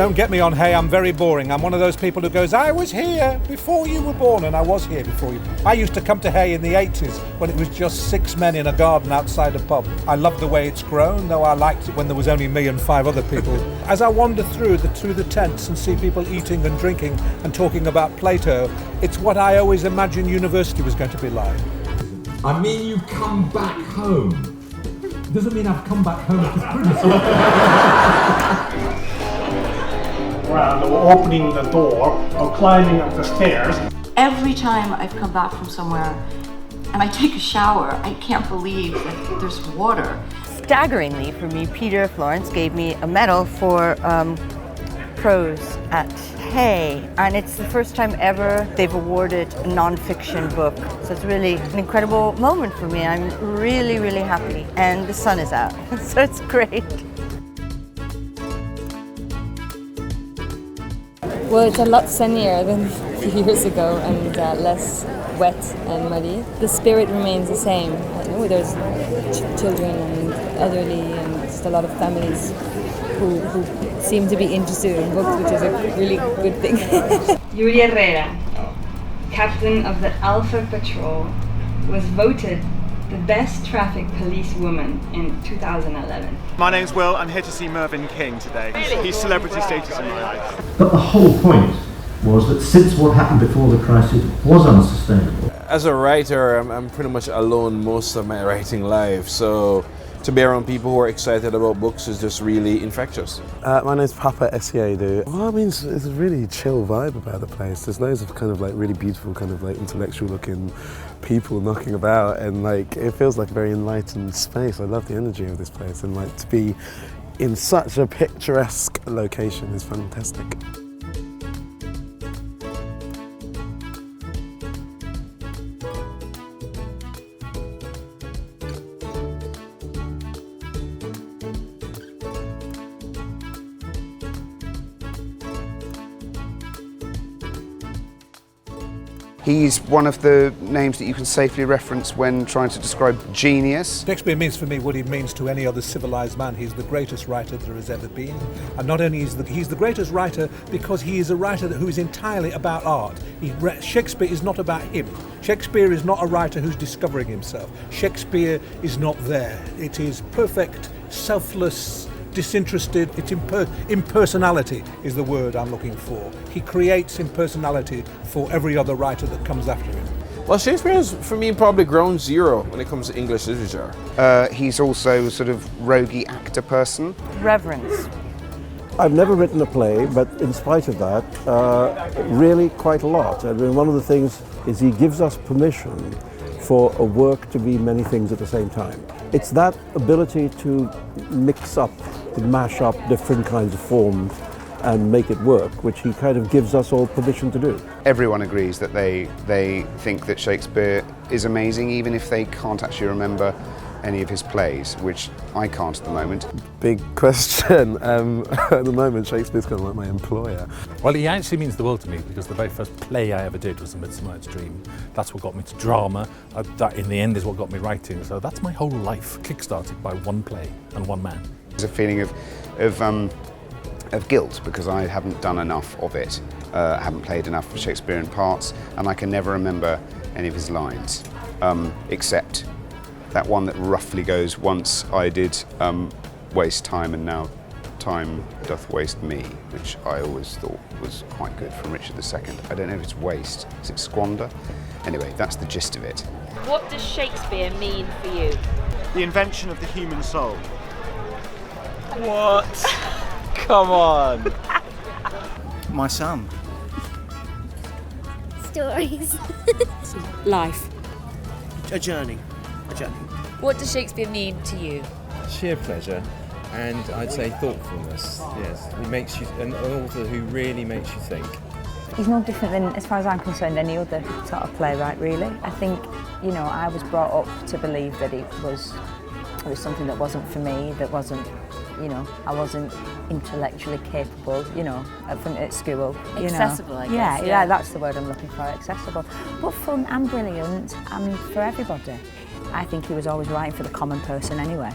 Don't get me on Hay, I'm very boring. I'm one of those people who goes, I was here before you were born, and I was here before you. I used to come to Hay in the 80s when it was just 6 men in a garden outside a pub. I love the way it's grown, though I liked it when there was only me and 5 other people. As I wander through the tents and see people eating and drinking and talking about Plato, it's what I always imagined university was going to be like. I mean, you come back home. Doesn't mean I've come back home to Christmas. Or opening the door or climbing up the stairs. Every time I've come back from somewhere and I take a shower, I can't believe that there's water. Staggeringly for me, Peter Florence gave me a medal for prose at Hay, and it's the first time ever they've awarded a non-fiction book. So it's really an incredible moment for me. I'm really, really happy, and the sun is out, so it's great. Well, it's a lot sunnier than a few years ago and less wet and muddy. The spirit remains the same. I know there's children and elderly and just a lot of families who seem to be interested in books, which is a really good thing. Yuri Herrera, captain of the Alpha Patrol, was voted the best traffic police woman in 2011. My name's Will, I'm here to see Mervyn King today. He's celebrity status in my eyes. But the whole point was that since what happened before the crisis was unsustainable. As a writer, I'm pretty much alone most of my writing life, so to be around people who are excited about books is just really infectious. My name's Papa Essiedu. Well, I mean, it's a really chill vibe about the place. There's loads of kind of like really beautiful, kind of like intellectual looking people knocking about, and like it feels like a very enlightened space. I love the energy of this place, and like to be in such a picturesque location is fantastic. He's one of the names that you can safely reference when trying to describe genius. Shakespeare means for me what he means to any other civilized man. He's the greatest writer there has ever been. And not only is he's the greatest writer because he is a writer who is entirely about art. Shakespeare is not about him. Shakespeare is not a writer who's discovering himself. Shakespeare is not there. It is perfect, selfless, disinterested. It's impersonality is the word I'm looking for. He creates impersonality for every other writer that comes after him. Well, Shakespeare is, for me, probably ground zero when it comes to English literature. He's also a sort of roguey actor person. Reverence. I've never written a play, but in spite of that, really quite a lot. I mean, one of the things is he gives us permission for a work to be many things at the same time. It's that ability to mix up, to mash up different kinds of forms and make it work, which he kind of gives us all permission to do. Everyone agrees that they think that Shakespeare is amazing, even if they can't actually remember any of his plays, which I can't at the moment. Big question. At the moment, Shakespeare's kind of like my employer. Well, he actually means the world to me because the very first play I ever did was A Midsummer Night's Dream. That's what got me to drama. That, in the end, is what got me writing. So that's my whole life, kick-started by one play and one man. There's a feeling of guilt because I haven't done enough of it. I haven't played enough Shakespearean parts, and I can never remember any of his lines, except that one that roughly goes, once I did waste time and now time doth waste me, which I always thought was quite good from Richard II. I don't know if it's waste, is it squander? Anyway, that's the gist of it. What does Shakespeare mean for you? The invention of the human soul. What? Come on. My son. Stories. Life. A journey. What does Shakespeare mean to you? Sheer pleasure, and I'd say thoughtfulness. Yes, he makes you an author who really makes you think. He's no different than, as far as I'm concerned, any other sort of playwright, really. I think, you know, I was brought up to believe that it was something that wasn't for me, that wasn't, you know, I wasn't intellectually capable, you know, at school. Accessible, I guess. Yeah, that's the word I'm looking for, accessible. But fun and brilliant and for everybody. I think he was always writing for the common person anyway.